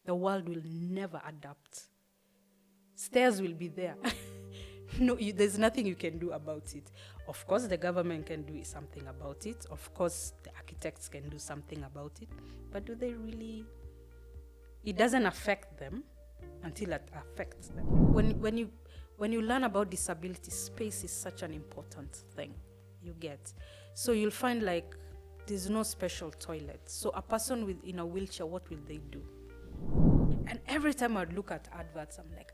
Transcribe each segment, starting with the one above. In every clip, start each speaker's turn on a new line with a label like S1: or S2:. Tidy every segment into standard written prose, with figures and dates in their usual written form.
S1: the world will never adapt. Stairs will be there. No, there's nothing you can do about it. Of course, the government can do something about it. Of course, the architects can do something about it. But do they really? It doesn't affect them until it affects them. When you learn about disability, space is such an important thing. You get. So you'll find like there's no special toilet. So a person in a wheelchair, what will they do? And every time I'd look at adverts, I'm like,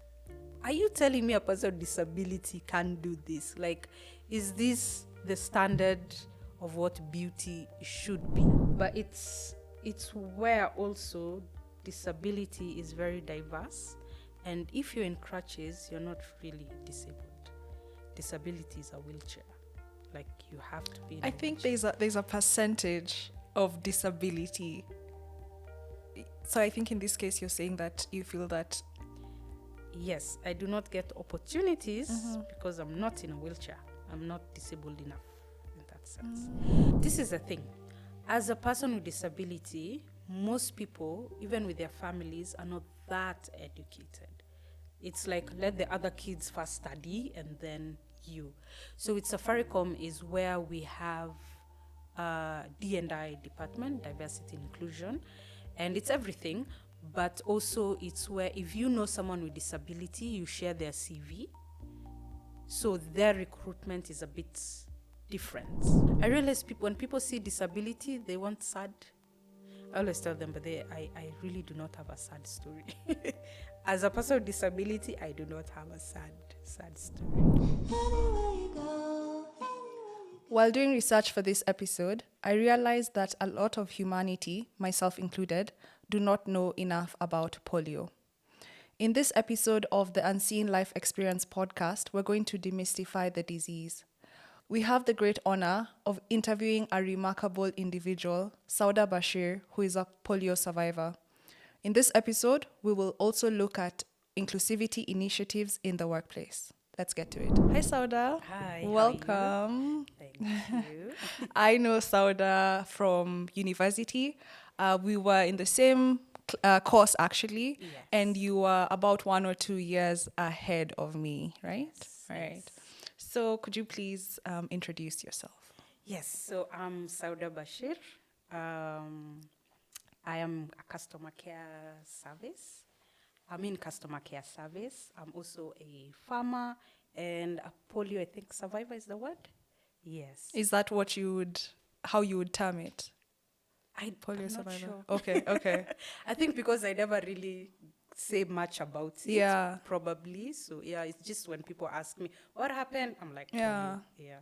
S1: are you telling me a person with disability can't do this? Like, is this the standard of what beauty should be? But it's where also disability is very diverse. And if you're in crutches, you're not really disabled. Disability is a wheelchair. Like, you have to be in
S2: I think there's a percentage of disability. So I think in this case, you're saying that you feel that...
S1: Yes, I do not get opportunities because I'm not in a wheelchair. I'm not disabled enough in that sense. This is the thing. As a person with disability, most people, even with their families, are not that educated. It's like, let the other kids first study and then you. So with Safaricom is where we have D&I department, diversity and inclusion, and it's everything. But also it's where if you know someone with disability, you share their CV. So their recruitment is a bit different. I realize when people see disability, they want sad. I always tell them, but I really do not have a sad story. As a person with disability, I do not have a sad story.
S2: While doing research for this episode, I realized that a lot of humanity, myself included, do not know enough about polio. In this episode of the Unseen Life Experience podcast, we're going to demystify the disease. We have the great honor of interviewing a remarkable individual, Sauda Bashir, who is a polio survivor. In this episode, we will also look at inclusivity initiatives in the workplace. Let's get to it. Hi, Sauda.
S1: Hi.
S2: Welcome.
S1: Thank you.
S2: I know Sauda from university. We were in the same course, actually,
S1: Yes.
S2: and you were about 1 or 2 years ahead of me, right?
S1: Yes,
S2: Right.
S1: yes.
S2: So could you please introduce yourself?
S1: Yes, so I'm Sauda Bashir. I am a customer care service. I'm in customer care service. I'm also a farmer and a polio, I think, survivor is the word? Yes.
S2: Is that how you would term it? Polio
S1: I'm not
S2: survivor.
S1: sure.
S2: Okay.
S1: I think because I never really say much about it,
S2: Yeah.
S1: probably. So, yeah, it's just when people ask me, what happened? I'm like,
S2: Yeah.
S1: polio. Yeah.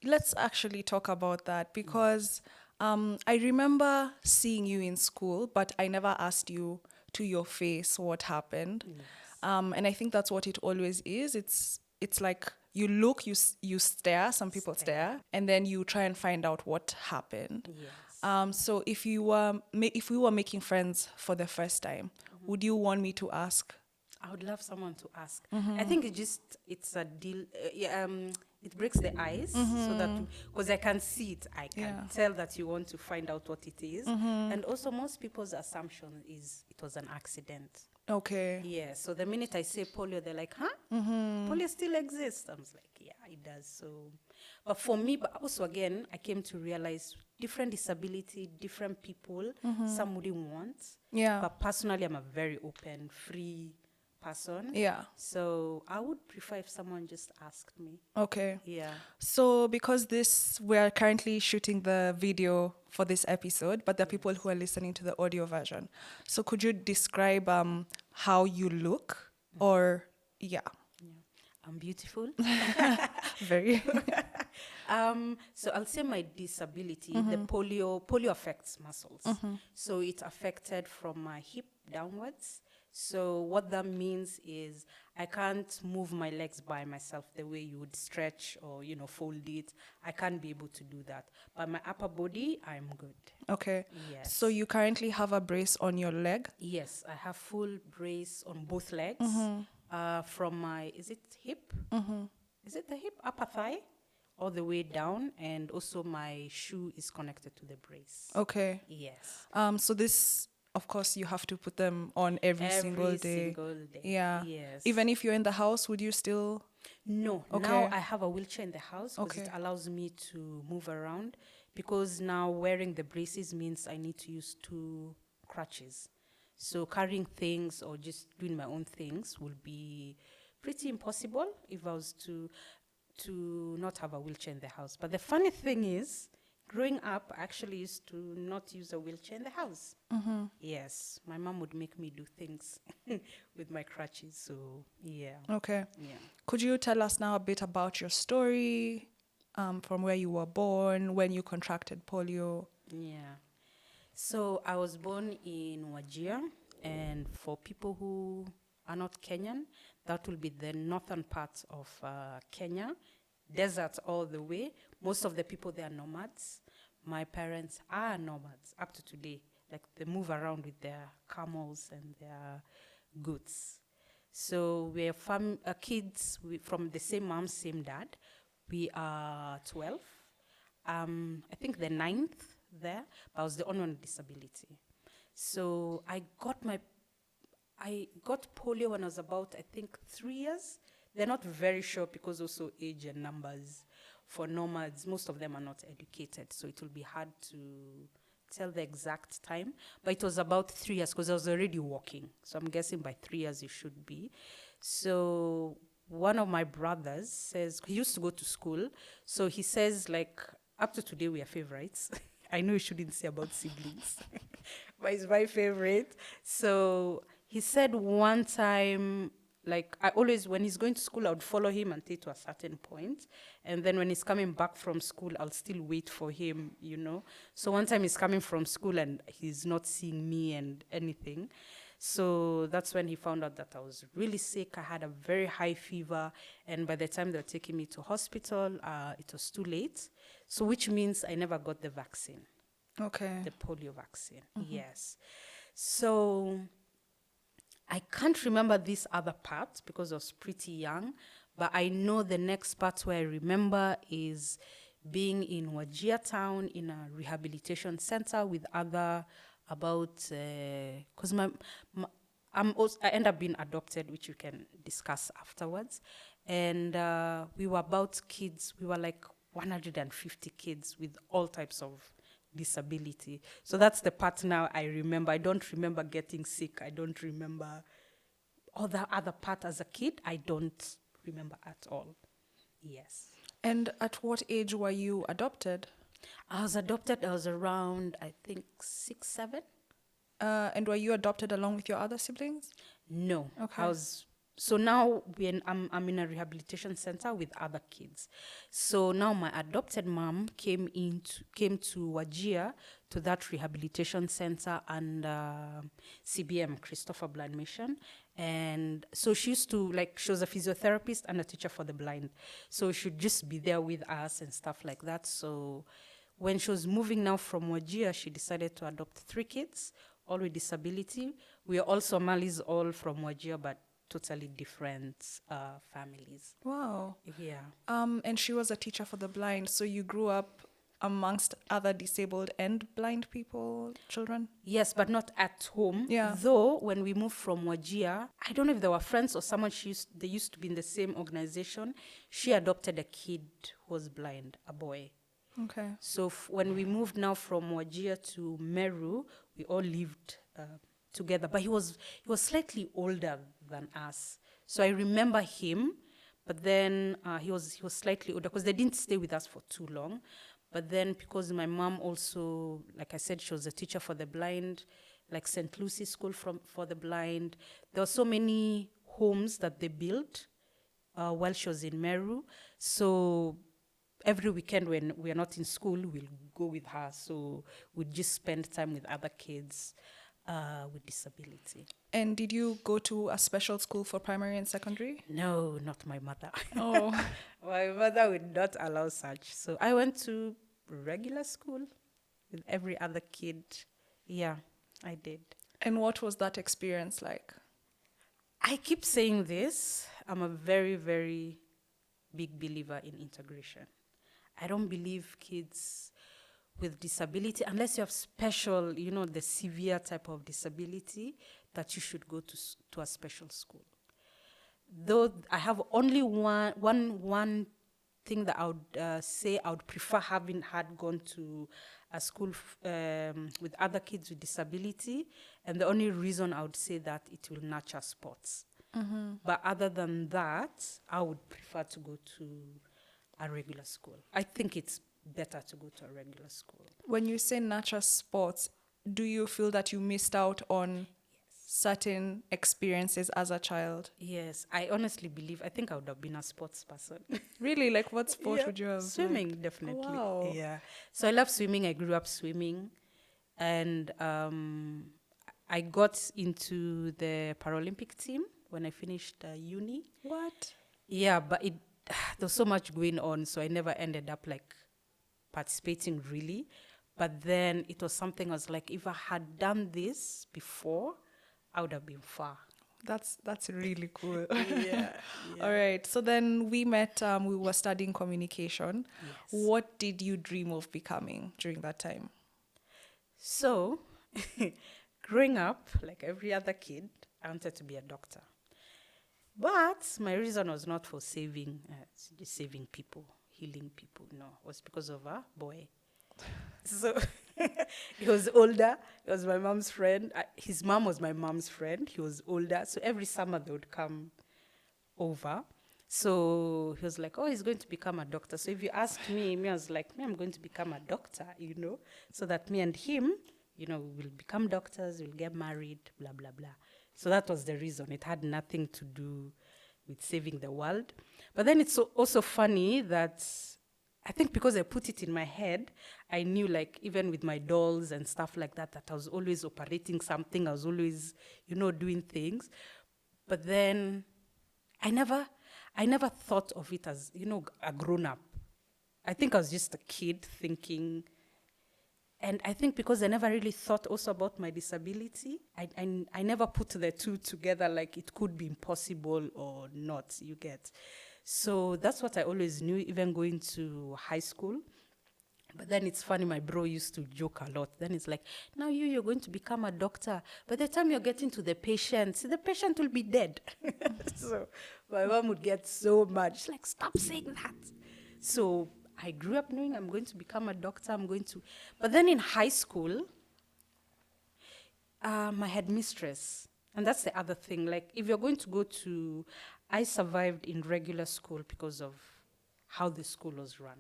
S2: Let's actually talk about that because I remember seeing you in school, but I never asked you to your face what happened.
S1: Yes.
S2: And I think that's what it always is. It's like you look, you stare, some people stare, and then you try and find out what happened.
S1: Yes.
S2: So if we were making friends for the first time, would you want me to ask?
S1: I would love someone to ask. I think it's a deal. It breaks the ice so that, because I can see it, I can tell that you want to find out what it is. And also most people's assumption is it was an accident.
S2: Okay.
S1: Yeah, so the minute I say polio, they're like, huh? Polio still exists? I was like, yeah, it does. So, but for me, but also again, I came to realize different disability, different people, some wouldn't want.
S2: Yeah.
S1: But personally, I'm a very open, free person.
S2: Yeah.
S1: So I would prefer if someone just asked me.
S2: Okay.
S1: Yeah.
S2: So because we're currently shooting the video for this episode, but there are people who are listening to the audio version. So could you describe how you look or, yeah.
S1: I'm beautiful.
S2: Very.
S1: So I'll say my disability, the polio affects muscles. So it affected from my hip downwards. So what that means is I can't move my legs by myself the way you would stretch or, fold it. I can't be able to do that. But my upper body, I'm good.
S2: Okay.
S1: Yes.
S2: So you currently have a brace on your leg?
S1: Yes, I have full brace on both legs. From my, is it hip? Is it the hip? Upper thigh? All the way down. And also my shoe is connected to the brace.
S2: Okay.
S1: Yes.
S2: So this of course, you have to put them on every single
S1: Every
S2: day.
S1: single day.
S2: Yeah.
S1: Yes.
S2: Even if you're in the house, would you still?
S1: No,
S2: Okay.
S1: now I have a wheelchair in the house because it
S2: Okay.
S1: allows me to move around. Because now wearing the braces means I need to use two crutches. So carrying things or just doing my own things will be pretty impossible if I was to not have a wheelchair in the house. But the funny thing is, growing up, I actually used to not use a wheelchair in the house.
S2: Mm-hmm.
S1: Yes, my mom would make me do things with my crutches. So yeah,
S2: Okay.
S1: yeah.
S2: Could you tell us now a bit about your story, from where you were born, when you contracted polio?
S1: Yeah. So I was born in Wajir, and for people who are not Kenyan, that will be the northern part of Kenya, desert all the way. Most of the people there are nomads. My parents are nomads up to today. Like they move around with their camels and their goats. So we're kids from the same mom, same dad. We are 12. I think the ninth there, but I was the only one with disability. So I got polio when I was about, I think, 3 years. They're not very sure because also age and numbers. For nomads, most of them are not educated, so it will be hard to tell the exact time. But it was about 3 years because I was already walking. So I'm guessing by 3 years it should be. So one of my brothers says, he used to go to school. So he says, like, up to today we are favorites. I know you shouldn't say about siblings, but he's my favorite. So he said one time, like, I always, when he's going to school, I would follow him until to a certain point. And then when he's coming back from school, I'll still wait for him, you know. So one time he's coming from school and he's not seeing me and anything. So that's when he found out that I was really sick. I had a very high fever. And by the time they were taking me to hospital, it was too late. So which means I never got the vaccine.
S2: Okay.
S1: The polio vaccine. Yes. So I can't remember this other part because I was pretty young, but I know the next part where I remember is being in Wajir town in a rehabilitation center with other about, because I end up being adopted, which you can discuss afterwards. And we were about kids, we were like 150 kids with all types of disability. So that's the part now I remember. I don't remember getting sick. I don't remember all the other part as a kid. I don't remember at all. Yes.
S2: And at what age were you adopted?
S1: I was adopted, I was around, I think, 6, 7.
S2: And were you adopted along with your other siblings?
S1: No.
S2: Okay.
S1: So now I'm in a rehabilitation center with other kids. So now my adopted mom came to Wajir, to that rehabilitation center, and CBM, Christopher Blind Mission. And so she used to, like, she was a physiotherapist and a teacher for the blind. So she'd just be there with us and stuff like that. So when she was moving now from Wajir, she decided to adopt 3 kids, all with disability. We are all Somalis, all from Wajir, but totally different families.
S2: Wow.
S1: Yeah.
S2: And she was a teacher for the blind, so you grew up amongst other disabled and blind people, children?
S1: Yes, but not at home.
S2: Yeah.
S1: Though when we moved from Wajir, I don't know if they were friends or someone they used to be in the same organization. She adopted a kid who was blind, a boy.
S2: Okay.
S1: So when we moved now from Wajir to Meru, we all lived together. But he was slightly older than us. So I remember him, but then he was slightly older because they didn't stay with us for too long. But then because my mom also, like I said, she was a teacher for the blind, like St. Lucie School for the blind. There were so many homes that they built while she was in Meru. So every weekend when we are not in school, we'll go with her. So we'd just spend time with other kids with disability.
S2: And did you go to a special school for primary and secondary?
S1: No, not my mother.
S2: Oh.
S1: My mother would not allow such. So I went to regular school with every other kid. Yeah, I did.
S2: And what was that experience like?
S1: I keep saying this. I'm a very, very big believer in integration. I don't believe kids with disability, unless you have special, the severe type of disability, that you should go to a special school. Though I have only one thing that I would say I would prefer having had gone to a school with other kids with disability, and the only reason I would say that it will nurture sports. But other than that, I would prefer to go to a regular school. I think it's better to go to a regular school.
S2: When you say nurture sports, do you feel that you missed out on certain experiences as a child?
S1: Yes, I honestly believe, I think I would have been a sports person.
S2: Really? Like what sport
S1: Yeah,
S2: would you have?
S1: swimming,
S2: liked?
S1: definitely.
S2: Oh, wow.
S1: Yeah. So I love swimming. I grew up swimming. And I got into the Paralympic team when I finished uni.
S2: What?
S1: Yeah, but there was so much going on, so I never ended up like participating really. But then it was something I was like, if I had done this before, I would have been far.
S2: That's really cool.
S1: Yeah.
S2: All right. So then we met, we were studying communication.
S1: Yes.
S2: What did you dream of becoming during that time?
S1: So, growing up, like every other kid, I wanted to be a doctor. But my reason was not for saving people, healing people. No, it was because of a boy. So he was older. He was my mom's friend. His mom was my mom's friend. He was older. So every summer they would come over. So he was like, oh, he's going to become a doctor. So if you asked me, I was like, I'm going to become a doctor, so that me and him, will become doctors, we'll get married, blah, blah, blah. So that was the reason. It had nothing to do with saving the world. But then it's also funny that I think because I put it in my head, I knew, like, even with my dolls and stuff like that, that I was always operating something. I was always, doing things. But then I never thought of it as, a grown-up. I think I was just a kid thinking. And I think because I never really thought also about my disability, I never put the two together, like it could be impossible or not, you get. So that's what I always knew, even going to high school. But then it's funny, my bro used to joke a lot. Then it's like, now you're going to become a doctor. By the time you're getting to the patient will be dead. So my mom would get so mad. She's like, stop saying that. So I grew up knowing I'm going to become a doctor. But then in high school, my headmistress, and that's the other thing, like if you're going to go to, I survived in regular school because of how the school was run.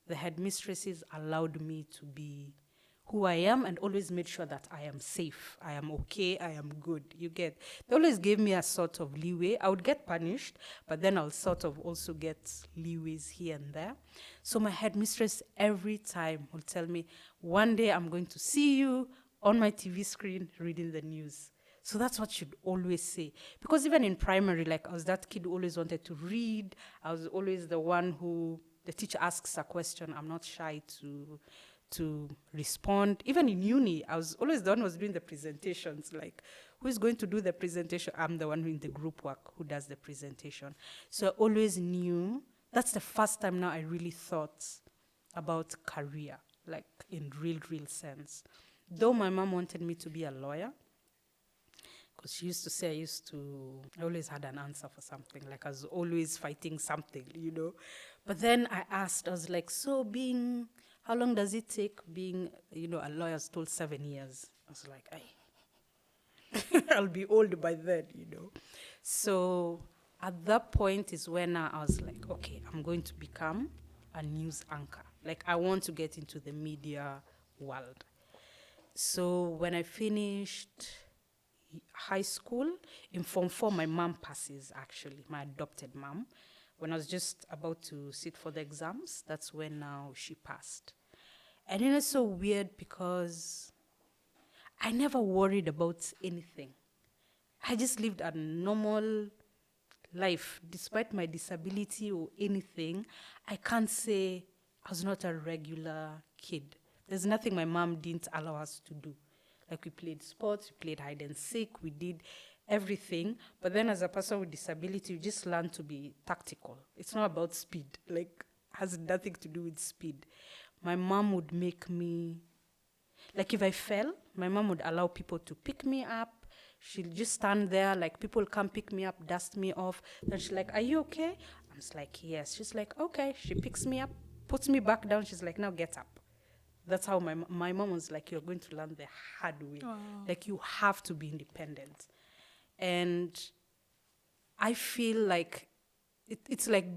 S1: The headmistresses allowed me to be who I am and always made sure that I am safe, I am okay, I am good, you get. They always gave me a sort of leeway. I would get punished, but then I'll sort of also get leeways here and there. So my headmistress every time will tell me, one day I'm going to see you on my TV screen reading the news. So that's what she'd always say. Because even in primary, like I was that kid who always wanted to read. I was always the one who, the teacher asks a question, I'm not shy to respond. Even in uni, I was always the one who was doing the presentations. Like, who is going to do the presentation? I'm the one who in the group work who does the presentation. So I always knew. That's the first time now I really thought about career, like in real sense. Though my mom wanted me to be a lawyer, because she used to say I always had an answer for something. Like I was always fighting something, But then I asked, I was like, so how long does it take being, a lawyer? I was told 7 years. I was like, I'll be old by then, So at that point is when I was like, okay, I'm going to become a news anchor. Like I want to get into the media world. So when I finished high school, in Form 4, my mom passes, actually, my adopted mom. When I was just about to sit for the exams, that's when now she passed. And it was so weird because I never worried about anything. I just lived a normal life. Despite my disability or anything, I can't say I was not a regular kid. There's nothing my mom didn't allow us to do. Like we played sports, we played hide and seek, we did everything. But then as a person with disability, you just learn to be tactical. It's not about speed. Like, has nothing to do with speed. my mom would make me, like if I fell, my mom would allow people to pick me up. She'll just stand there, like people come pick me up, dust me off. Then she's like, are you okay? I'm just like, yes. She's like, okay. She picks me up, puts me back down. She's like, now get up. That's how my mom was like, you're going to learn the hard way.
S2: Wow.
S1: Like you have to be independent. And I feel like it's like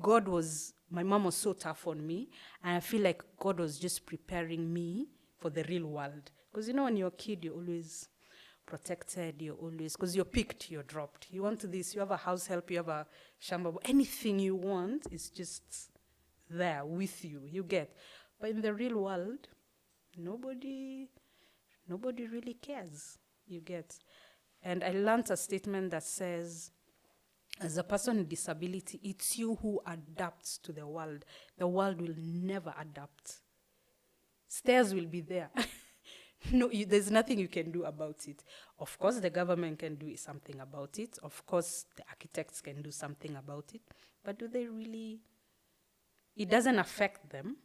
S1: my mom was so tough on me. And I feel like God was just preparing me for the real world. Because, when you're a kid, you're always protected, because you're picked, you're dropped. You want this, you have a house help, you have a shamba, anything you want is just there with you, you get. But in the real world, nobody really cares, you get. And I learned a statement that says, as a person with disability, it's you who adapts to the world. The world will never adapt. Stairs will be there. No, there's nothing you can do about it. Of course, the government can do something about it. Of course, the architects can do something about it. But do they really? It doesn't affect them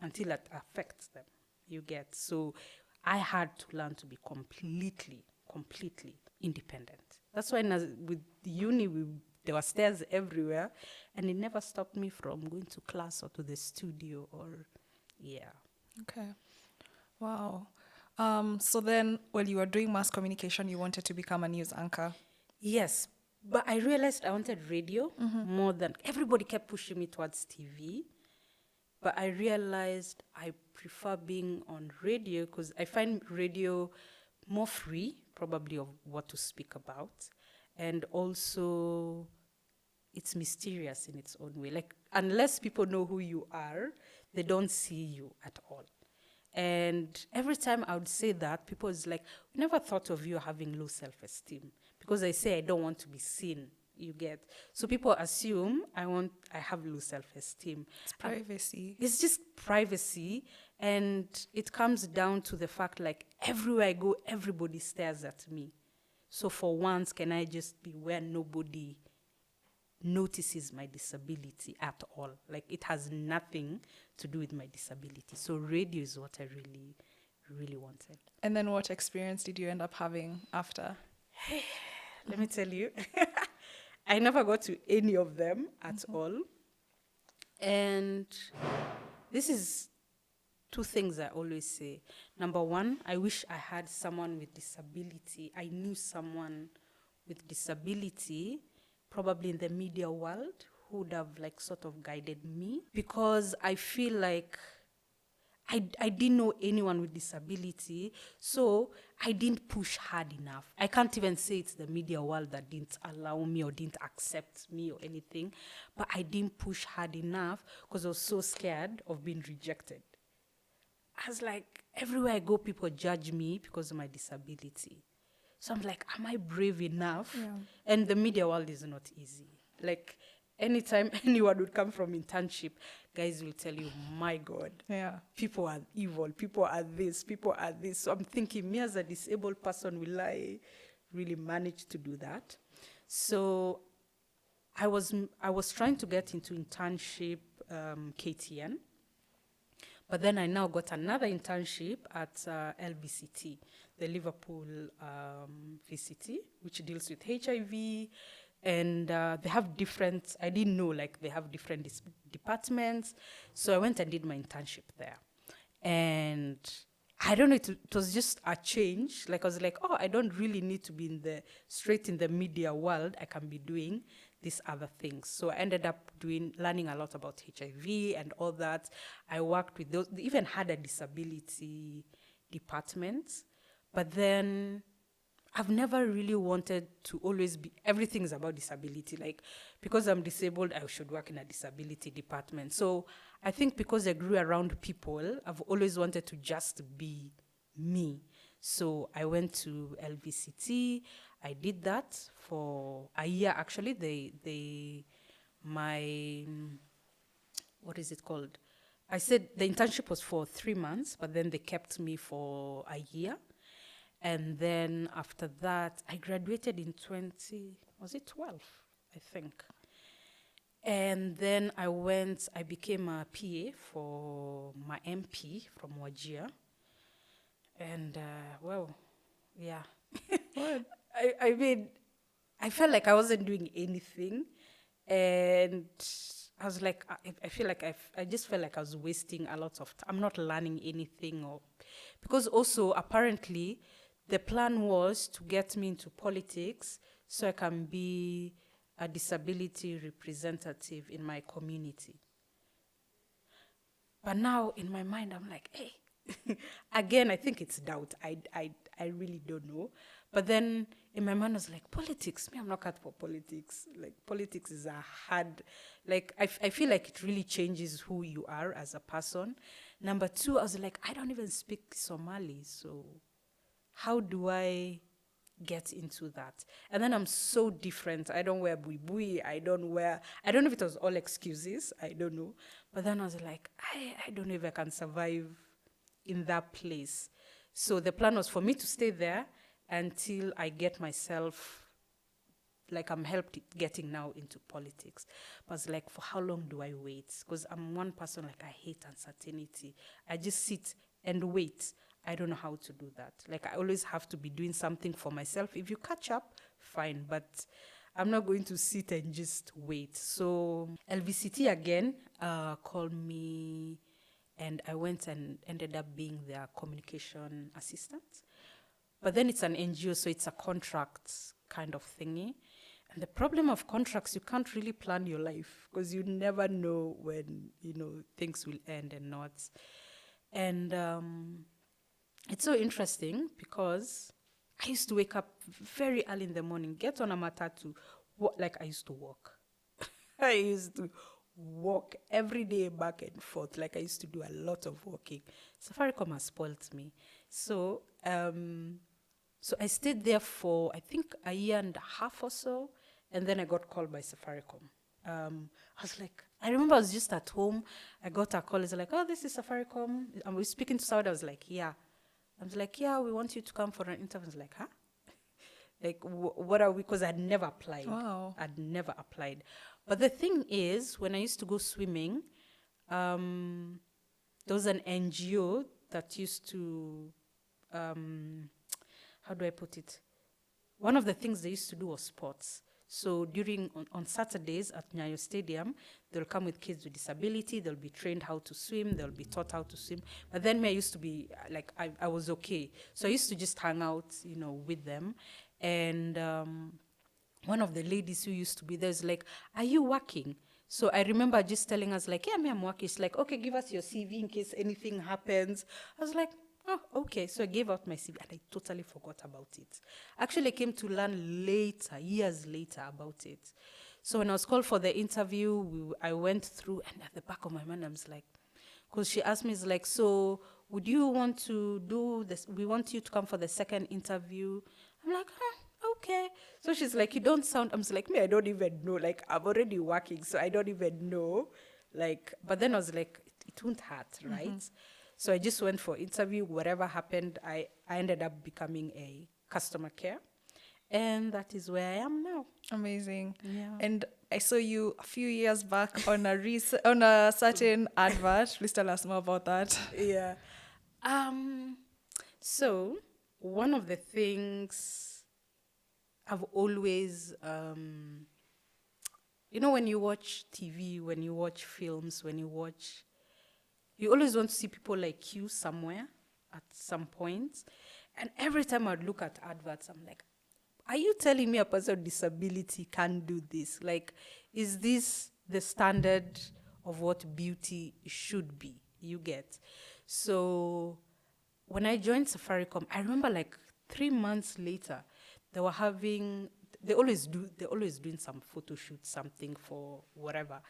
S1: until it affects them, you get. So I had to learn to be completely independent. That's why with uni, there were stairs everywhere, and it never stopped me from going to class or to the studio yeah.
S2: Okay. Wow. So then, when you were doing mass communication, you wanted to become a news anchor.
S1: Yes, but I realized I wanted radio more than, everybody kept pushing me towards TV. But I realized I prefer being on radio because I find radio more free, probably, of what to speak about. And also, it's mysterious in its own way. Like, unless people know who you are, they don't see you at all. And every time I would say that, people is like, we never thought of you having low self-esteem. Because I say I don't want to be seen, you get. So people assume I have low self-esteem.
S2: It's privacy.
S1: It's just privacy. And it comes down to the fact, like, everywhere I go, everybody stares at me. So for once, can I just be where nobody notices my disability at all? Like, it has nothing to do with my disability. So radio is what I really, really wanted.
S2: And then what experience did you end up having after?
S1: Let me tell you. I never got to any of them at all. And this is two things I always say. Number one, I wish I had someone with disability. I knew someone with disability, probably in the media world, who would have like sort of guided me, because I feel like I didn't know anyone with disability, so I didn't push hard enough. I can't even say it's the media world that didn't allow me or didn't accept me or anything, but I didn't push hard enough because I was so scared of being rejected. I was like, everywhere I go, people judge me because of my disability. So I'm like, am I brave enough?
S2: Yeah.
S1: And the media world is not easy. Like, anytime anyone would come from internship, guys will tell you, my God, people are evil, people are this, people are this. So I'm thinking, me as a disabled person, will I really manage to do that? So I was trying to get into internship KTN, but then I now got another internship at LVCT, the Liverpool VCT, which deals with HIV. And they have different, I didn't know, like, they have different departments. So I went and did my internship there. And I don't know, it was just a change. Like, I was like, oh, I don't really need to be straight in the media world. I can be doing these other things. So I ended up learning a lot about HIV and all that. I worked with those, they even had a disability department. But then I've never really wanted to always be, everything is about disability. Like, because I'm disabled, I should work in a disability department. So I think because I grew around people, I've always wanted to just be me. So I went to LVCT. I did that for a year, actually. What is it called? I said the internship was for 3 months, but then they kept me for a year. And then after that, I graduated in 12, I think. And then I became a PA for my MP from Wajir. And, yeah.
S2: What?
S1: I mean, I felt like I wasn't doing anything. And I was like, I feel like I just felt like I was wasting a lot of time. I'm not learning anything. Because also, apparently, the plan was to get me into politics so I can be a disability representative in my community. But now in my mind, I'm like, hey, again, I think it's doubt. I really don't know. But then in my mind, I was like, politics? Me, I'm not cut for politics. Like, politics is a hard, I feel like it really changes who you are as a person. Number two, I was like, I don't even speak Somali. So how do I get into that? And then I'm so different. I don't wear bui. I don't know if it was all excuses. I don't know. But then I was like, I don't know if I can survive in that place. So the plan was for me to stay there until I get myself, like I'm helped getting now into politics. But I was like, for how long do I wait? Because I'm one person, like I hate uncertainty. I just sit and wait. I don't know how to do that. Like I always have to be doing something for myself. If you catch up, fine. But I'm not going to sit and just wait. So LVCT again called me, and I went and ended up being their communication assistant. But then it's an NGO, so it's a contract kind of thingy. And the problem of contracts, you can't really plan your life because you never know when, things will end and not. And it's so interesting because I used to wake up very early in the morning, get on a matatu, like I used to walk. I used to walk every day back and forth. Like I used to do a lot of walking. Safaricom has spoilt me. So I stayed there for, I think, a year and a half or so. And then I got called by Safaricom. I remember I was just at home. I got a call. It's like, oh, this is Safaricom. And we're speaking to Sauda. I was like, yeah. I was like, yeah, we want you to come for an interview. I was like, huh? Like, what are we? Because I'd never applied.
S2: Wow.
S1: I'd never applied. But the thing is, when I used to go swimming, there was an NGO that used to, how do I put it? One of the things they used to do was sports. So on Saturdays at Nyayo Stadium, they'll come with kids with disability. They'll be trained how to swim. They'll be taught how to swim. But then me, I used to be like, I was okay. So I used to just hang out, with them. And one of the ladies who used to be there is like, are you working? So I remember just telling us like, yeah, I'm working. She's like, okay, give us your CV in case anything happens. I was like, oh, okay. So I gave out my CV and I totally forgot about it. Actually, I came to learn later, years later about it. So when I was called for the interview, I went through, and at the back of my mind, I was like, because she asked me, it's like, so would you want to do this? We want you to come for the second interview. I'm like, okay. So she's like, you don't sound, I'm like, me, I don't even know. Like, I'm already working, so I don't even know. Like, but then I was like, it won't hurt, right? Mm-hmm. So I just went for interview. Whatever happened, I ended up becoming a customer care. And that is where I am now.
S2: Amazing.
S1: Yeah.
S2: And I saw you a few years back on a certain advert. Please tell us more about that.
S1: Yeah. So one of the things I've always, when you watch TV, when you watch films, you always want to see people like you somewhere at some point. And every time I'd look at adverts, I'm like, are you telling me a person with disability can't do this? Like, is this the standard of what beauty should be? You get. So when I joined Safaricom, I remember like 3 months later, they always doing some photo shoot, something for whatever.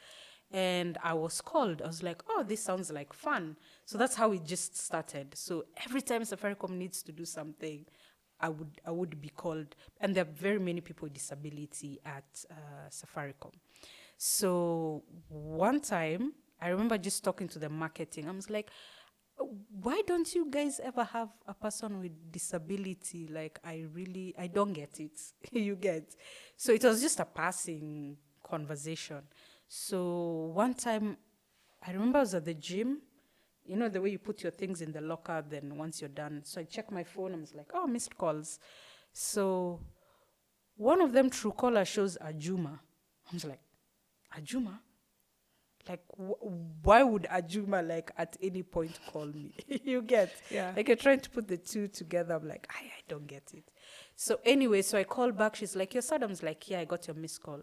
S1: And I was called. I was like, oh, this sounds like fun. So that's how it just started. So every time Safaricom needs to do something, I would be called. And there are very many people with disability at Safaricom. So one time, I remember just talking to the marketing. I was like, why don't you guys ever have a person with disability? Like, I don't get it. You get. So it was just a passing conversation. So one time, I remember I was at the gym. You know, the way you put your things in the locker, then once you're done. So I checked my phone. I was like, oh, missed calls. So one of them, Truecaller, shows Ajuma. I was like, Ajuma? Like, why would Ajuma, like, at any point call me? You get?
S2: Yeah.
S1: Like, you're trying to put the two together. I'm like, I don't get it. So anyway, so I called back. She's like, yes, Adam's like, yeah, I got your missed call.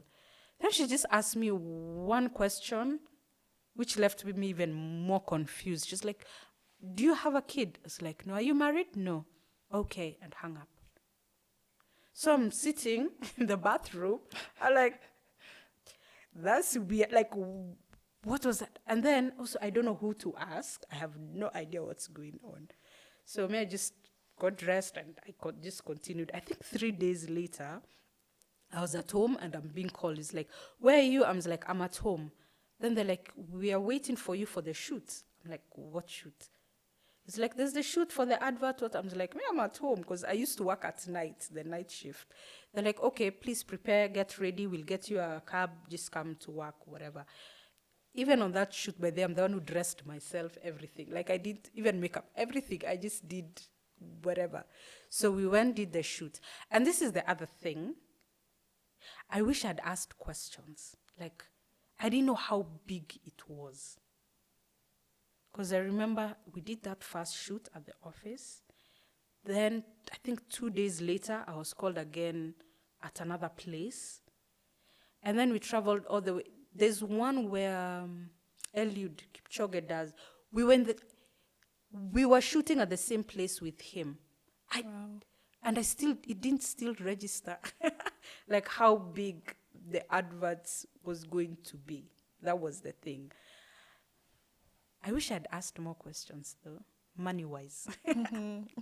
S1: Then she just asked me one question, which left me even more confused. She's like, do you have a kid? I was like, no. Are you married? No. Okay, and hung up. So I'm sitting in the bathroom. I'm like, that's weird. Like, what was that? And then also, I don't know who to ask. I have no idea what's going on. So I just got dressed and just continued. I think 3 days later, I was at home and I'm being called. It's like, where are you? I was like, I'm at home. Then they're like, we are waiting for you for the shoot. I'm like, what shoot? It's like, there's the shoot for the advert. What? I'm like, I'm at home because I used to work at night, the night shift. They're like, okay, please prepare, get ready. We'll get you a cab. Just come to work, whatever. Even on that shoot, by then, I'm the one who dressed myself, everything. Like, I didn't even make up everything. I just did whatever. So we went, did the shoot. And this is the other thing. I wish I'd asked questions. Like, I didn't know how big it was. Because I remember we did that first shoot at the office. Then, I think 2 days later, I was called again at another place. And then we traveled all the way. There's one where Eliud Kipchoge does. We were shooting at the same place with him. And it didn't still register like how big the adverts was going to be. That was the thing. I wish I'd asked more questions though, money-wise,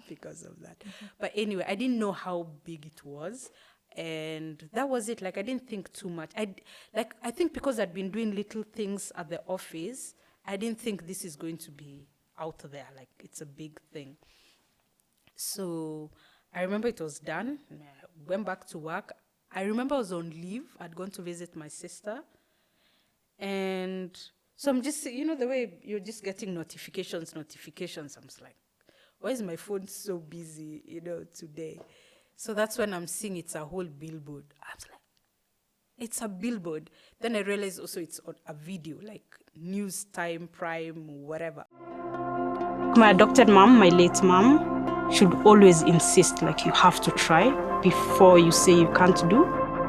S1: because of that. But anyway, I didn't know how big it was. And that was it. Like, I didn't think too much. I think because I'd been doing little things at the office, I didn't think this is going to be out there. Like, it's a big thing. So I remember it was done. I went back to work. I remember I was on leave. I'd gone to visit my sister. And so I'm just, the way you're just getting notifications. I'm just like, why is my phone so busy, today? So that's when I'm seeing it's a whole billboard. I was like, it's a billboard. Then I realized also it's on a video, like news time, prime, whatever. My adopted mom, my late mom, should always insist, like, you have to try before you say you can't do.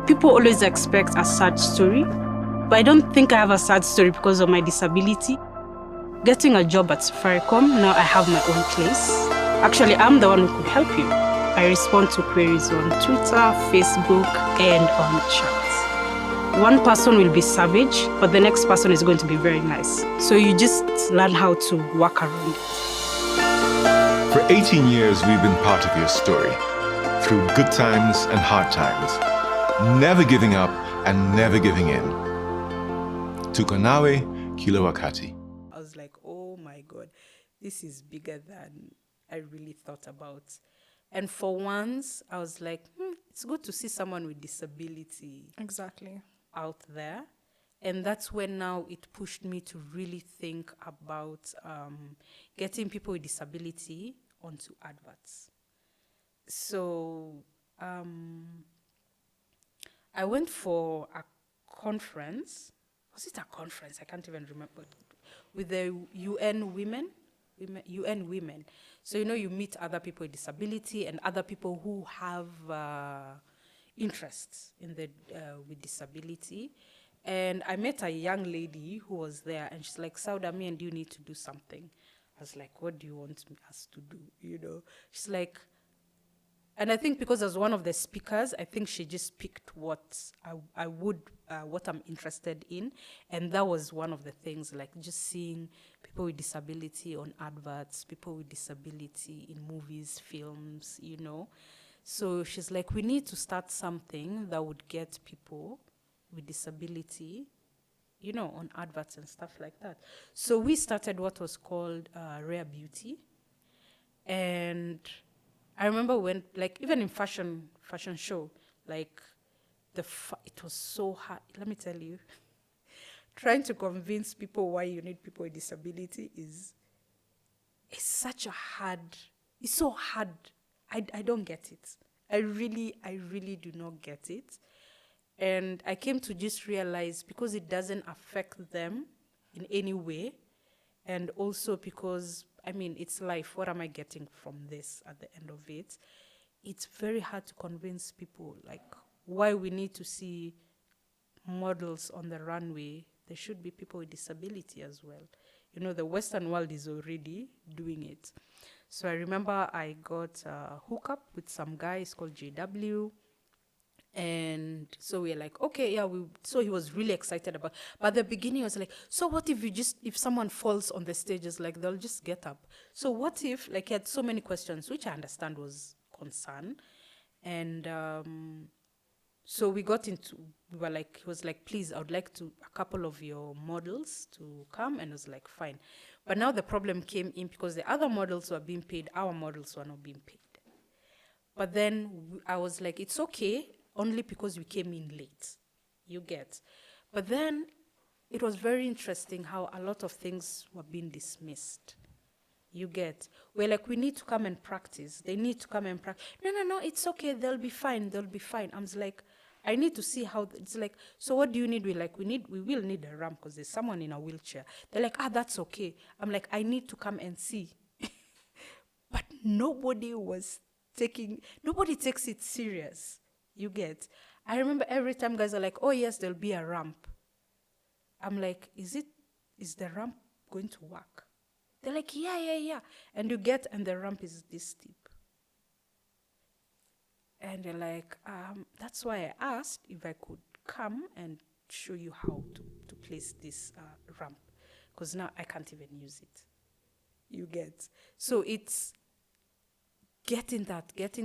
S1: People always expect a sad story, but I don't think I have a sad story because of my disability. Getting a job at Safaricom, now I have my own place. Actually, I'm the one who could help you. I respond to queries on Twitter, Facebook, and on chat. One person will be savage, but the next person is going to be very nice. So you just learn how to work around it.
S3: For 18 years, we've been part of your story, through good times and hard times, never giving up and never giving in. Tukanawe Kila Wakati.
S1: I was like, oh my God, this is bigger than I really thought about. And for once, I was like, it's good to see someone with disability
S2: Exactly.
S1: out there. And that's when now it pushed me to really think about getting people with disability onto adverts. So I went for a conference. Was it a conference? I can't even remember. With the UN women. So, you meet other people with disability and other people who have interests in with disability. And I met a young lady who was there, and she's like, Sauda, me and you need to do something. I was like, what do you want us to do? She's like, and I think because as one of the speakers, I think she just picked what what I'm interested in. And that was one of the things, like just seeing people with disability on adverts, people with disability in movies, films, So she's like, we need to start something that would get people with disability, on adverts and stuff like that. So we started what was called Rare Beauty. And I remember when, like, even in fashion show, like, it was so hard. Let me tell you, trying to convince people why you need people with disability is such a hard, it's so hard. I don't get it. I really do not get it. And I came to just realize, because it doesn't affect them in any way, and also because, I mean, it's life. What am I getting from this at the end of it? It's very hard to convince people, like, why we need to see models on the runway. There should be people with disability as well. You know, the Western world is already doing it. So I remember I got a hookup with some guy, he's called JW. And so we're like, okay, yeah, so he was really excited about, but at the beginning I was like, so what if someone falls on the stages, like they'll just get up. So what if, like, he had so many questions, which I understand was concern. And so we were like, he was like, please, I would like a couple of your models to come. And I was like, fine. But now the problem came in, because the other models were being paid, our models were not being paid. But then I was like, it's okay, only because we came in late, you get. But then it was very interesting how a lot of things were being dismissed, you get. We're like, we need to come and practice. They need to come and practice. No, it's okay, they'll be fine. I was like, I need to see how, it's like, so what do you need? We're like, we will need a ramp because there's someone in a wheelchair. They're like, that's okay. I'm like, I need to come and see. But nobody takes it serious, you get. I remember every time guys are like, oh yes, there'll be a ramp. I'm like, is the ramp going to work? They're like, yeah. And you get, and the ramp is this steep. And they're like, that's why I asked if I could come and show you how to place this ramp. Because now I can't even use it. You get. So it's getting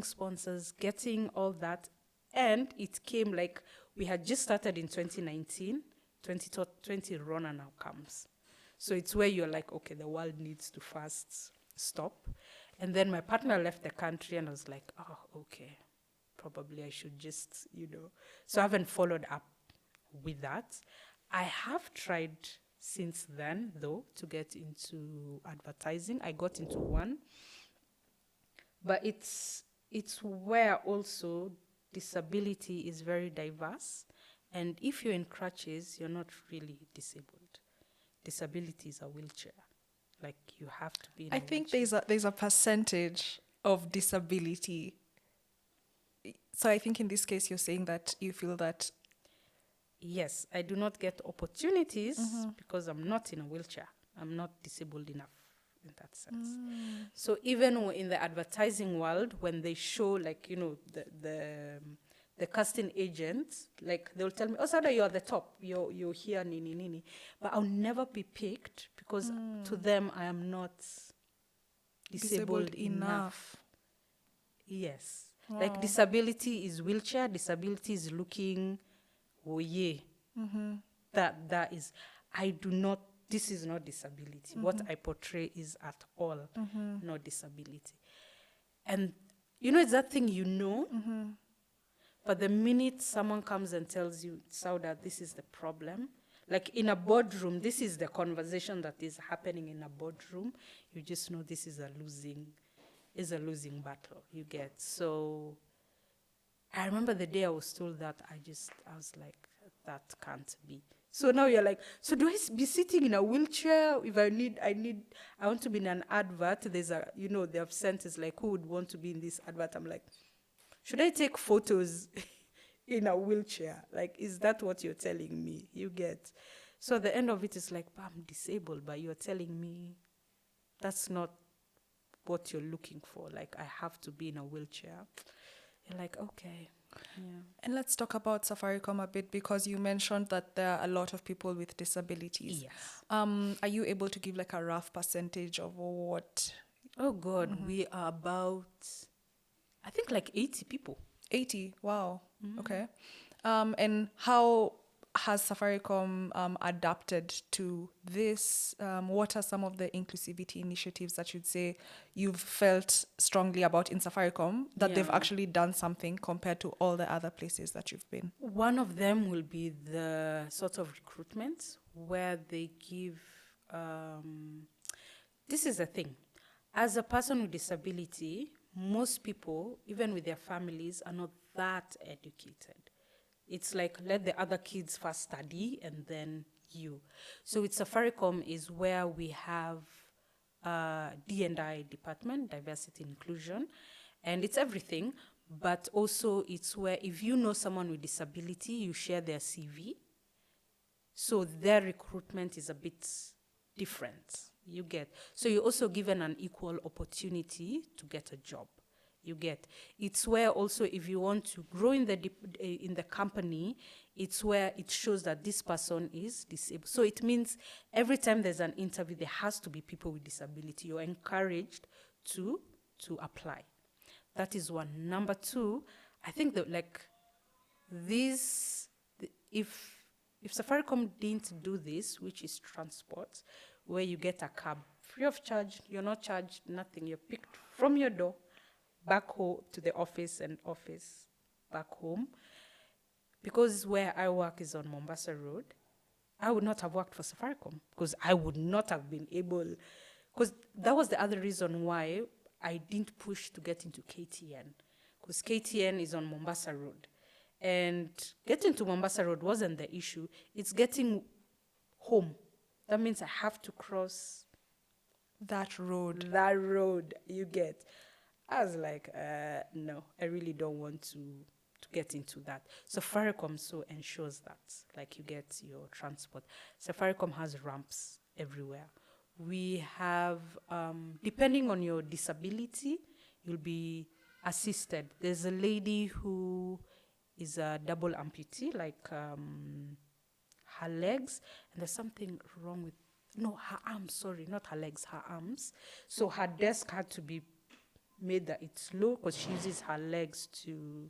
S1: sponsors, getting all that. And it came like, we had just started in 2019, 2020 Rona now comes. So it's where you're like, okay, the world needs to first stop. And then my partner left the country, and I was like, oh, okay, probably I should just, So I haven't followed up with that. I have tried since then, though, to get into advertising. I got into one. But it's where also disability is very diverse. And if you're in crutches, you're not really disabled. Disability is a wheelchair. Like, you have to be in a
S2: think
S1: wheelchair.
S2: there's a percentage of disability. So I think in this case, you're saying that you feel that...
S1: Yes, I do not get opportunities because I'm not in a wheelchair. I'm not disabled enough in that sense. So even in the advertising world, when they show, like, the casting agents, like, they'll tell me, oh, Sauda, you're the top. You're here, nini. But I'll never be picked because to them, I am not disabled enough. Yes. Wow. Like, disability is wheelchair. Disability is looking, That is, this is not disability. What I portray is at all not disability. And, it's that thing, but the minute someone comes and tells you, Sauda, this is the problem, like in a boardroom, this is the conversation that is happening in a boardroom, you just know this is a losing battle, you get. So I remember the day I was told that, I was like, that can't be. So now you're like, so do I be sitting in a wheelchair? If I want to be in an advert, there's they have sent us like, who would want to be in this advert? I'm like, should I take photos in a wheelchair? Like, is that what you're telling me? You get. So the end of it is like, I'm disabled, but you're telling me that's not what you're looking for. Like, I have to be in a wheelchair. You're like, okay. Yeah.
S2: And let's talk about Safaricom a bit, because you mentioned that there are a lot of people with disabilities.
S1: Yes.
S2: Are you able to give like a rough percentage of what?
S1: Oh God, we are about, I think, like 80 people.
S2: 80, wow. Okay. And how has Safaricom adapted to this? What are some of the inclusivity initiatives that you'd say you've felt strongly about in Safaricom that they've
S1: Yeah.
S2: actually done something compared to all the other places that you've been?
S1: One of them will be the sort of recruitment where they give. This is the thing. As a person with disability, most people, even with their families, are not that educated. It's like let the other kids first study and then you. So with Safaricom is where we have D&I department, diversity inclusion, and it's everything. But also it's where if you know someone with disability, you share their CV. So their recruitment is a bit different. You get. So you're also given an equal opportunity to get a job. You get. It's where also if you want to grow in the company, it's where it shows that this person is disabled. So it means every time there's an interview, there has to be people with disability. You're encouraged to apply. That is one. Number two, I think that if Safaricom didn't do this, which is transport, where you get a cab free of charge, you're not charged nothing. You're picked from your door back home to the office and office back home. Because where I work is on Mombasa Road, I would not have worked for Safaricom because I would not have been able, because that was the other reason why I didn't push to get into KTN, because KTN is on Mombasa Road. And getting to Mombasa Road wasn't the issue. It's getting home. That means I have to cross
S2: That road.
S1: that road, you get. I was like, no, I really don't want to get into that. Safaricom so ensures that, like, you get your transport. Safaricom has ramps everywhere. We have, depending on your disability, you'll be assisted. There's a lady who is a double amputee, like her legs, and there's something wrong with, no, her arms, sorry, not her legs, her arms. So her desk had to be made that it's low because she uses her legs to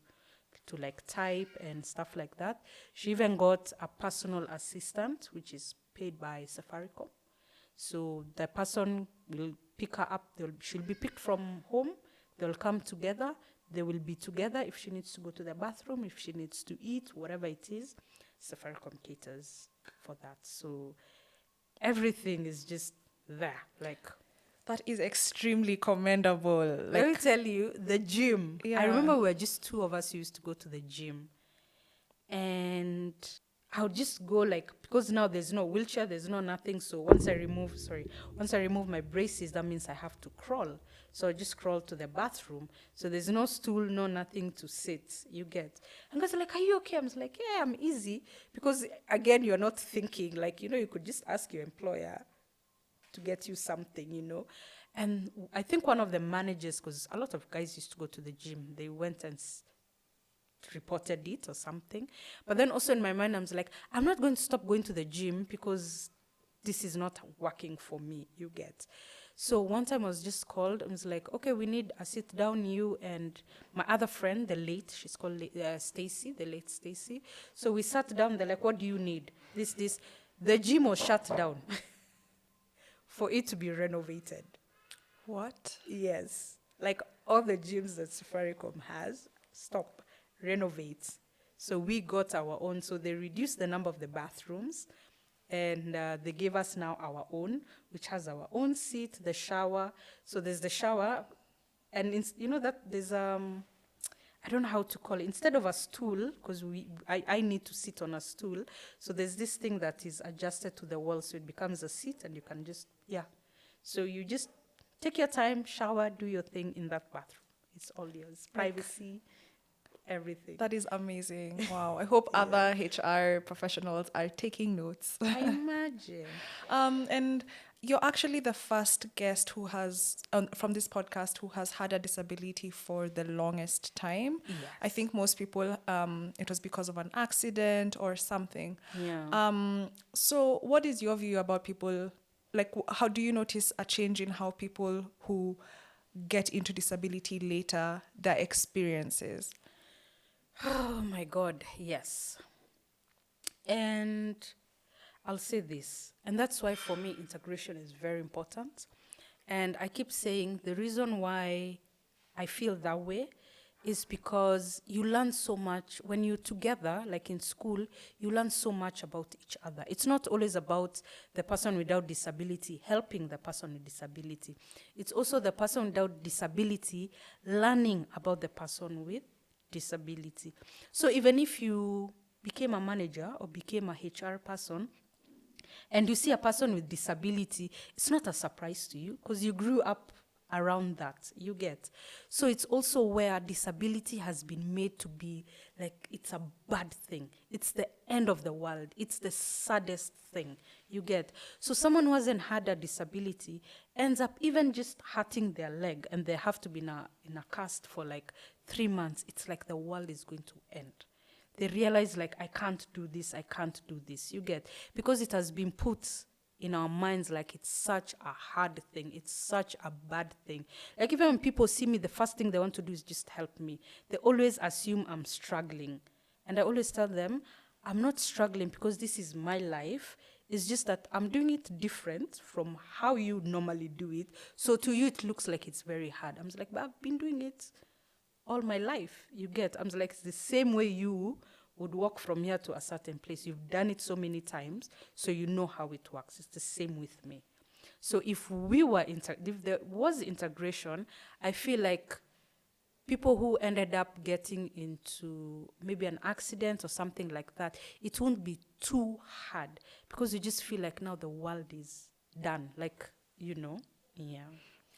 S1: like type and stuff like that. She even got a personal assistant, which is paid by Safaricom. So the person will pick her up. She'll be picked from home. They'll come together. They will be together if she needs to go to the bathroom, if she needs to eat, whatever it is. Safaricom caters for that. So everything is just there. Like,
S2: That is extremely commendable.
S1: let me tell you, the gym.
S2: Yeah.
S1: I remember we were just two of us who used to go to the gym. And I would just go because now there's no wheelchair, there's no nothing. So once I remove my braces, that means I have to crawl. So I just crawl to the bathroom. So there's no stool, no nothing to sit, you get. And guys are like, are you okay? I'm like, yeah, I'm easy. Because again, you're not thinking, you could just ask your employer to get you something. And I think one of the managers, because a lot of guys used to go to the gym, they went and reported it or something. But then also in my mind, I was like, I'm not going to stop going to the gym because this is not working for me, you get. So one time I was just called. I was like, okay, we need a sit down, you and my other friend, she's called Stacy, the late Stacy. So we sat down. They're like, what do you need? This. The gym was shut down for it to be renovated.
S2: What?
S1: Yes. Like all the gyms that Safaricom has, stop, renovate. So we got our own. So they reduced the number of the bathrooms. And they gave us now our own, which has our own seat, the shower. So there's the shower, and that there's I don't know how to call it. Instead of a stool, because I need to sit on a stool. So there's this thing that is adjusted to the wall, so it becomes a seat, and you can just So you just take your time, shower, do your thing in that bathroom. It's all yours, privacy. Everything.
S2: That is amazing. Wow. I hope other HR professionals are taking notes.
S1: I imagine.
S2: And you're actually the first guest who has, from this podcast, who has had a disability for the longest time.
S1: Yes.
S2: I think most people, it was because of an accident or something.
S1: Yeah.
S2: So what is your view about people? Like, how do you notice a change in how people who get into disability later, their experiences?
S1: Oh my God, yes. And I'll say this, and that's why for me integration is very important. And I keep saying the reason why I feel that way is because you learn so much when you're together, like in school, you learn so much about each other. It's not always about the person without disability helping the person with disability. It's also the person without disability learning about the person with disability. So even if you became a manager or became a HR person, and you see a person with disability, it's not a surprise to you because you grew up around that, you get. So it's also where disability has been made to be like it's a bad thing. It's the end of the world. It's the saddest thing, you get. So someone who hasn't had a disability ends up even just hurting their leg and they have to be in a cast for like 3 months. It's like the world is going to end. They realize like, I can't do this, you get. Because it has been put in our minds like it's such a hard thing, it's such a bad thing. Like even when people see me, the first thing they want to do is just help me. They always assume I'm struggling. And I always tell them, I'm not struggling because this is my life. It's just that I'm doing it different from how you normally do it. So to you, it looks like it's very hard. I'm just like, but I've been doing it all my life, you get. I'm like, it's the same way you would walk from here to a certain place. You've done it so many times, so you know how it works. It's the same with me. So if there was integration, I feel like people who ended up getting into maybe an accident or something like that, it won't be too hard because you just feel like now the world is done, like, yeah.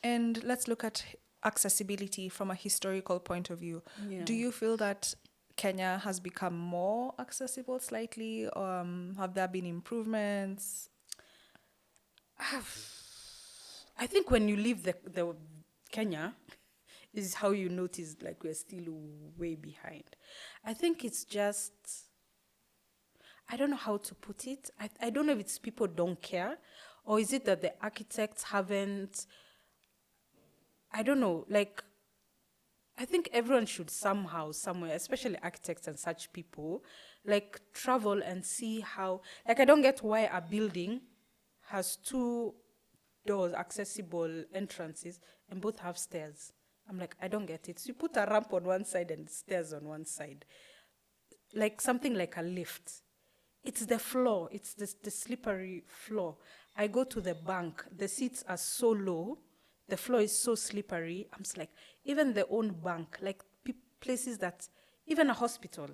S2: And let's look at accessibility from a historical point of view.
S1: Yeah.
S2: Do you feel that Kenya has become more accessible slightly? Have there been improvements?
S1: I think when you leave the Kenya, is how you notice like we're still way behind. I think it's just, I don't know how to put it. I don't know if it's people don't care, or is it that the architects haven't, I don't know, like, I think everyone should somehow, somewhere, especially architects and such people, like travel and see how, like I don't get why a building has 2 doors, accessible entrances, and both have stairs. I'm like, I don't get it. So you put a ramp on one side and stairs on one side. Like something like a lift. It's the floor, it's the slippery floor. I go to the bank, the seats are so low, the floor is so slippery. I'm just like, even the own bank, like places that, even a hospital,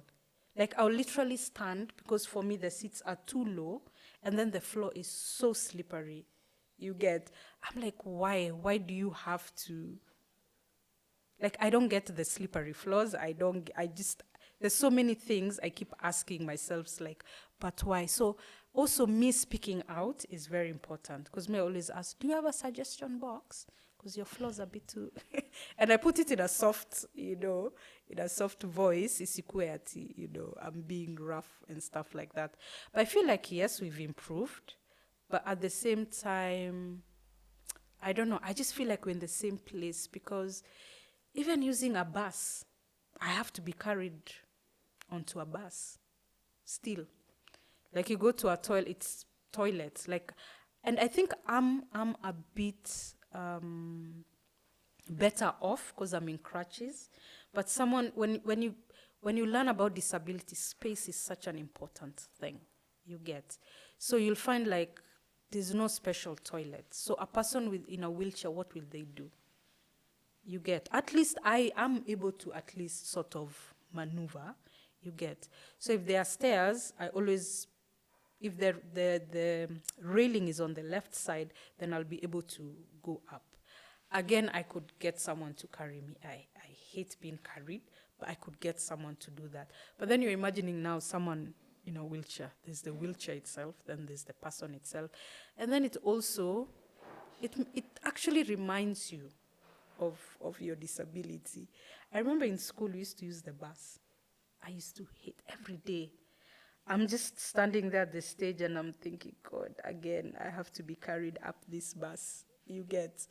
S1: like I'll literally stand because for me the seats are too low and then the floor is so slippery. You get, I'm like, why? Why do you have to? Like, I don't get the slippery floors. There's so many things I keep asking myself, like, but why? So also me speaking out is very important because me always ask, do you have a suggestion box? Because your floors are a bit too, and I put it in a soft, in a soft voice, isikueti, I'm being rough and stuff like that. But I feel like, yes, we've improved, but at the same time, I don't know, I just feel like we're in the same place because even using a bus, I have to be carried onto a bus still. Like you go to a toilet, it's toilets, like, and I think I'm a bit better off because I'm in crutches. But when you learn about disability, space is such an important thing, you get. So you'll find like there's no special toilet. So a person in a wheelchair, what will they do? You get. At least I am able to at least sort of maneuver, you get. So if there are stairs, I always, if the railing is on the left side, then I'll be able to go up. Again, I could get someone to carry me. I hate being carried, but I could get someone to do that. But then you're imagining now someone in a wheelchair. There's the wheelchair itself, then there's the person itself. And then it also, it actually reminds you of your disability. I remember in school, we used to use the bus. I used to hate every day. I'm just standing there at the stage and I'm thinking, God, again, I have to be carried up this bus, you get.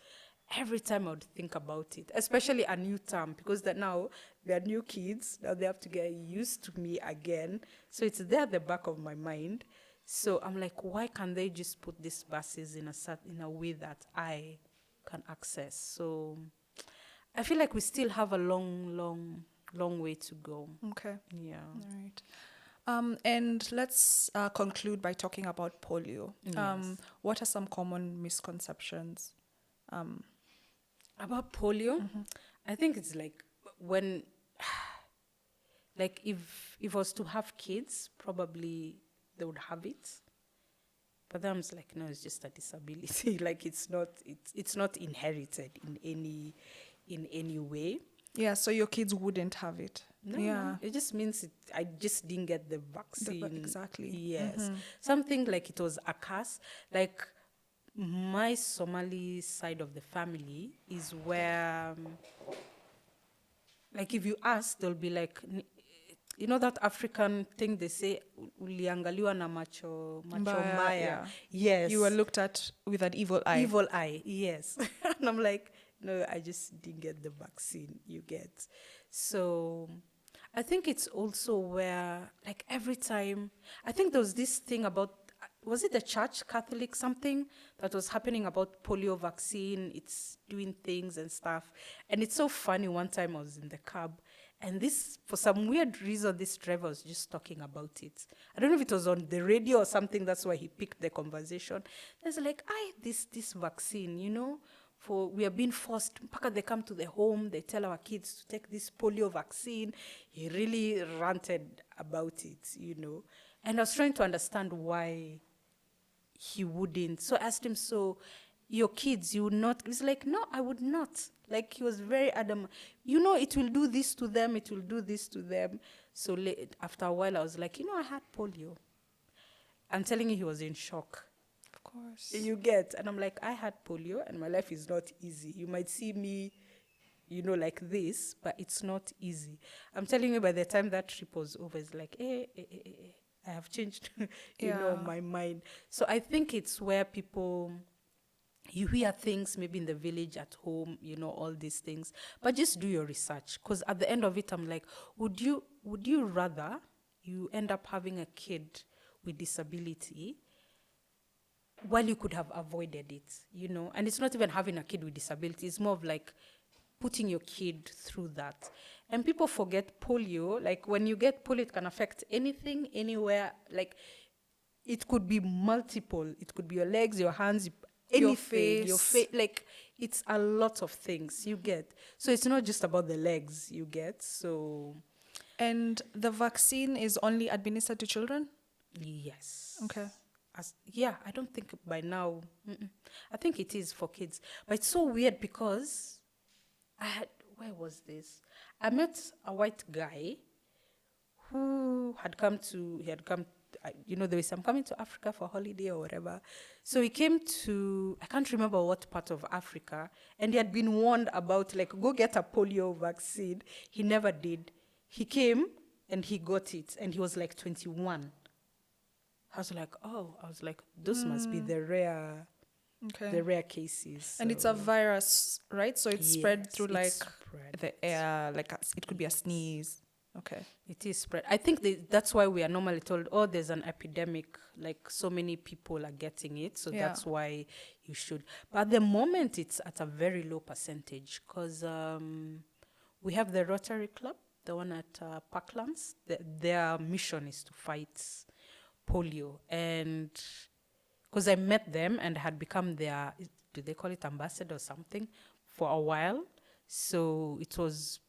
S1: every time I would think about it, especially a new term, because that now they're new kids, now they have to get used to me again. So it's there at the back of my mind. So I'm like, why can't they just put these buses in a way that I can access? So I feel like we still have a long way to go.
S2: Okay.
S1: Yeah.
S2: All right. And let's conclude by talking about polio.
S1: Yes.
S2: What are some common misconceptions?
S1: About polio, I think it's like when, like if I was to have kids, probably they would have it. But then I'm just like, no, it's just a disability. Like it's not inherited in any way.
S2: Yeah, so your kids wouldn't have it.
S1: No,
S2: Yeah.
S1: no, it just means I just didn't get the vaccine.
S2: Exactly.
S1: Yes. Something like it was a curse. Like my Somali side of the family is where, like if you ask, they'll be like, you know that African thing they say, uliangaliwa na macho mbaya.
S2: Yeah.
S1: Yes.
S2: You were looked at with an evil eye.
S1: Evil eye, yes. And I'm like, no, I just didn't get the vaccine, you get. So I think it's also where, like every time, I think there was this thing about, was it the church, Catholic, something that was happening about polio vaccine, it's doing things and stuff. And it's so funny, one time I was in the cab, and this, for some weird reason, this driver was just talking about it. I don't know if it was on the radio or something, that's why he picked the conversation. There's like, this vaccine, you know, we are being forced, mpaka they come to the home, they tell our kids to take this polio vaccine. He really ranted about it, you know. And I was trying to understand why he wouldn't. So I asked him, so your kids, you would not? He's like, no, I would not. Like, he was very adamant. You know, it will do this to them, it will do this to them. So after a while, I was like, you know, I had polio. I'm telling you, he was in shock.
S2: Of course.
S1: You get. And I'm like, I had polio, and my life is not easy. You might see me, you know, like this, but it's not easy. I'm telling you, by the time that trip was over, it's like, I have changed, you know, my mind. So I think it's where people, you hear things maybe in the village, at home, you know, all these things, but just do your research. Because at the end of it, I'm like, would you rather you end up having a kid with disability while you could have avoided it, you know? And it's not even having a kid with disability. It's more of like putting your kid through that. And people forget polio. Like when you get polio, it can affect anything, anywhere. Like it could be multiple. It could be your legs, your hands, anything. Your face. Like it's a lot of things you get. So it's not just about the legs you get. So.
S2: And the vaccine is only administered to children?
S1: Yes.
S2: Okay.
S1: I don't think by now. I think it is for kids. But it's so weird because where was this? I met a white guy who had come, you know, they said, I'm coming to Africa for holiday or whatever. So he came to, I can't remember what part of Africa, and he had been warned about, like, go get a polio vaccine. He never did. He came and he got it, and he was like 21. I was like, those must be the rare cases. So.
S2: And it's a virus, right? So it's spread through like the air, like it could be a sneeze. Okay.
S1: It is spread. I think that's why we are normally told, oh, there's an epidemic, like so many people are getting it, so that's why you should. But at the moment, it's at a very low percentage because we have the Rotary Club, the one at Parklands. Their mission is to fight polio, and because I met them and had become their, do they call it ambassador or something, for a while. So it was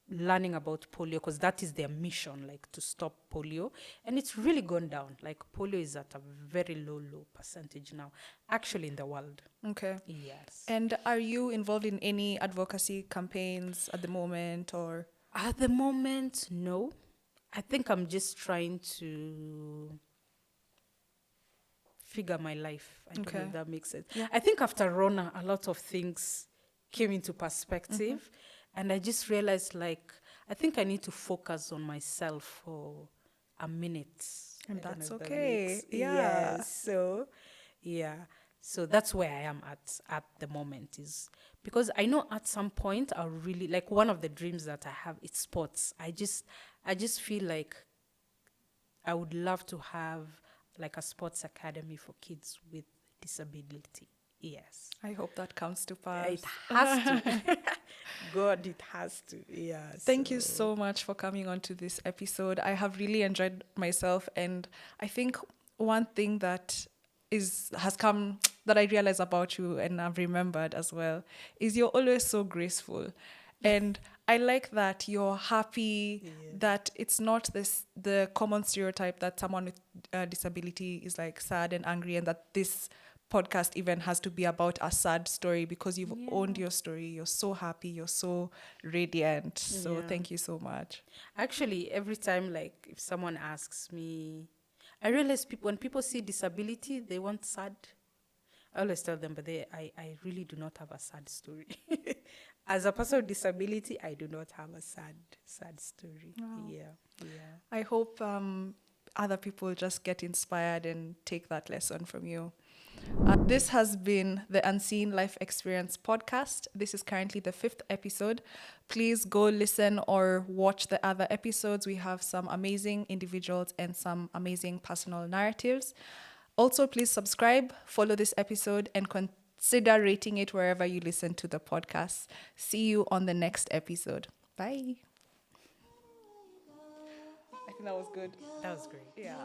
S1: learning about polio because that is their mission, like to stop polio. And it's really gone down. Like polio is at a very low percentage now, actually in the world.
S2: Okay.
S1: Yes.
S2: And are you involved in any advocacy campaigns at the moment or?
S1: At the moment, no. I think I'm just trying to figure my life. I don't know if that makes sense. Yeah. I think after Rona, a lot of things came into perspective. And I just realized, like, I think I need to focus on myself for a minute.
S2: And that's okay. Yeah.
S1: So, yeah. So that's where I am at the moment, is because I know at some point I'll really, like, one of the dreams that I have is sports. I just feel like I would love to have like a sports academy for kids with disability. Yes.
S2: I hope that comes to pass.
S1: It has to. God, it has to. Yeah.
S2: Thank you so much for coming on to this episode. I have really enjoyed myself, and I think one thing that I realize about you and I've remembered as well is you're always so graceful. And I like that you're happy, that it's not the common stereotype that someone with disability is like sad and angry, and that this podcast even has to be about a sad story, because you've owned your story. You're so happy. You're so radiant. So thank you so much.
S1: Actually, every time, like, if someone asks me, I realize when people see disability, they want sad. I always tell them, but I really do not have a sad story. As a person with disability, I do not have a sad story.
S2: Wow.
S1: Yeah.
S2: I hope other people just get inspired and take that lesson from you. This has been the Unseen Life Experience podcast. This is currently the 5th episode. Please go listen or watch the other episodes. We have some amazing individuals and some amazing personal narratives. Also, please subscribe, follow this episode, and consider rating it wherever you listen to the podcast. See you on the next episode. Bye. I think that was good.
S1: That was great.
S2: Yeah.